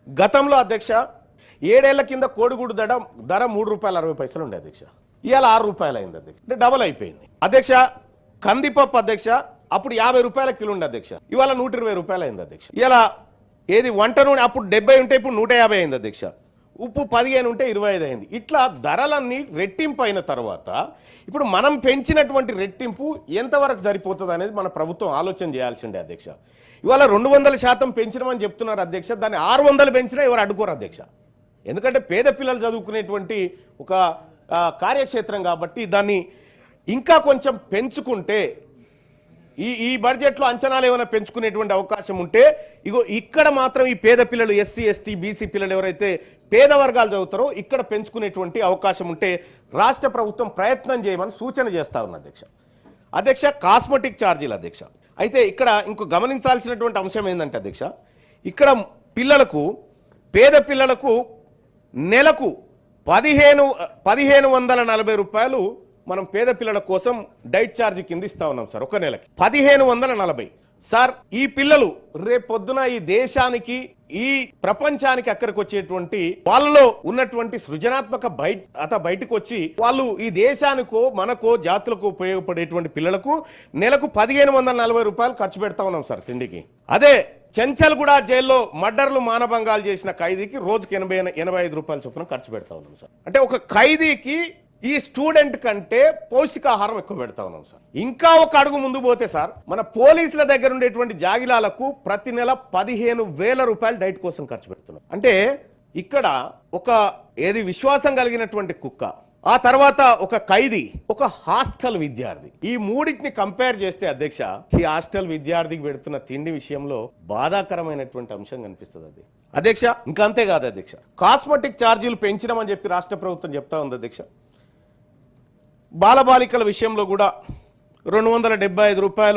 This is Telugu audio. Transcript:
గతంలో అధ్యక్ష 7 ఏళ్ల కింద కోడిగుడ్డు ధర ₹3.60 ఉండే అధ్యక్ష. ఇవాళ ₹6 అయింది అధ్యక్ష. అంటే డబల్ అయిపోయింది అధ్యక్ష. కందిపప్పు అధ్యక్ష అప్పుడు ₹50 కిలో ఉండే అధ్యక్ష, ఇవాళ ₹120 అయింది అధ్యక్ష. ఇలా ఏది వంట నూనె అప్పుడు 70 ఉంటే ఇప్పుడు 150 అయింది అధ్యక్ష. ఉప్పు 15 ఉంటే 25 అయింది. ఇట్లా ధరలన్నీ రెట్టింపు అయిన తర్వాత ఇప్పుడు మనం పెంచినటువంటి రెట్టింపు ఎంతవరకు సరిపోతుంది అనేది మన ప్రభుత్వం ఆలోచన చేయాల్సిందే అధ్యక్ష. ఇవాళ 200% పెంచినామని చెప్తున్నారు అధ్యక్ష, దాన్ని 600 పెంచినా ఎవరు అడ్డుకోరు అధ్యక్ష. ఎందుకంటే పేద పిల్లలు చదువుకునేటువంటి ఒక కార్యక్షేత్రం కాబట్టి దాన్ని ఇంకా కొంచెం పెంచుకుంటే ఈ బడ్జెట్లో అంచనాలు ఏమైనా పెంచుకునేటువంటి అవకాశం ఉంటే ఇగో ఇక్కడ మాత్రం ఈ పేద పిల్లలు ఎస్సీ ఎస్టీ బీసీ పిల్లలు ఎవరైతే పేద వర్గాలు చదువుతారో ఇక్కడ పెంచుకునేటువంటి అవకాశం ఉంటే రాష్ట్ర ప్రభుత్వం ప్రయత్నం చేయమని సూచన చేస్తా ఉన్న అధ్యక్ష. కాస్మెటిక్ ఛార్జీలు అధ్యక్ష. అయితే ఇక్కడ ఇంకో గమనించాల్సినటువంటి అంశం ఏంటంటే అధ్యక్ష, ఇక్కడ పేద పిల్లలకు నెలకు ₹1540 మనం పేద పిల్లల కోసం డైట్ ఛార్జ్ కింద ఇస్తా ఉన్నాం సార్. ఒక నెలకి 1540 సార్. ఈ పిల్లలు రేపొద్దున ఈ దేశానికి ఈ ప్రపంచానికి అక్కడికి వచ్చేటువంటి వాళ్ళలో ఉన్నటువంటి సృజనాత్మక బయటకు వచ్చి వాళ్ళు ఈ దేశానికో మనకో జాతులకు ఉపయోగపడేటువంటి పిల్లలకు నెలకు ₹1540 ఖర్చు పెడతా ఉన్నాం సార్ తిండికి. అదే చెంచల్గూడ జైల్లో మర్డర్లు మానభంగాలు చేసిన ఖైదీకి రోజుకి ₹85 చొప్పున ఖర్చు పెడతా ఉన్నాం సార్. అంటే ఒక ఖైదీకి ఈ స్టూడెంట్ కంటే పౌష్టికాహారం ఎక్కువ పెడతా ఉన్నాం సార్. ఇంకా ఒక అడుగు ముందు పోతే సార్, మన పోలీసుల దగ్గర ఉండేటువంటి జాగిలాలకు ప్రతి నెల ₹15,000 డైట్ కోసం ఖర్చు పెడుతున్నాం. అంటే ఇక్కడ ఒక విశ్వాసం కలిగినటువంటి కుక్క, ఆ తర్వాత ఒక ఖైదీ, ఒక హాస్టల్ విద్యార్థి, ఈ మూడింటిని కంపేర్ చేస్తే అధ్యక్ష ఈ హాస్టల్ విద్యార్థికి పెడుతున్న తిండి విషయంలో బాధాకరమైనటువంటి అంశం కనిపిస్తుంది అధ్యక్ష. ఇంకా అంతేకాదు అధ్యక్ష, కాస్మెటిక్ ఛార్జీలు పెంచినామని చెప్పి రాష్ట్ర ప్రభుత్వం చెప్తా ఉంది అధ్యక్ష. బాలబాలికల విషయంలో కూడా ₹275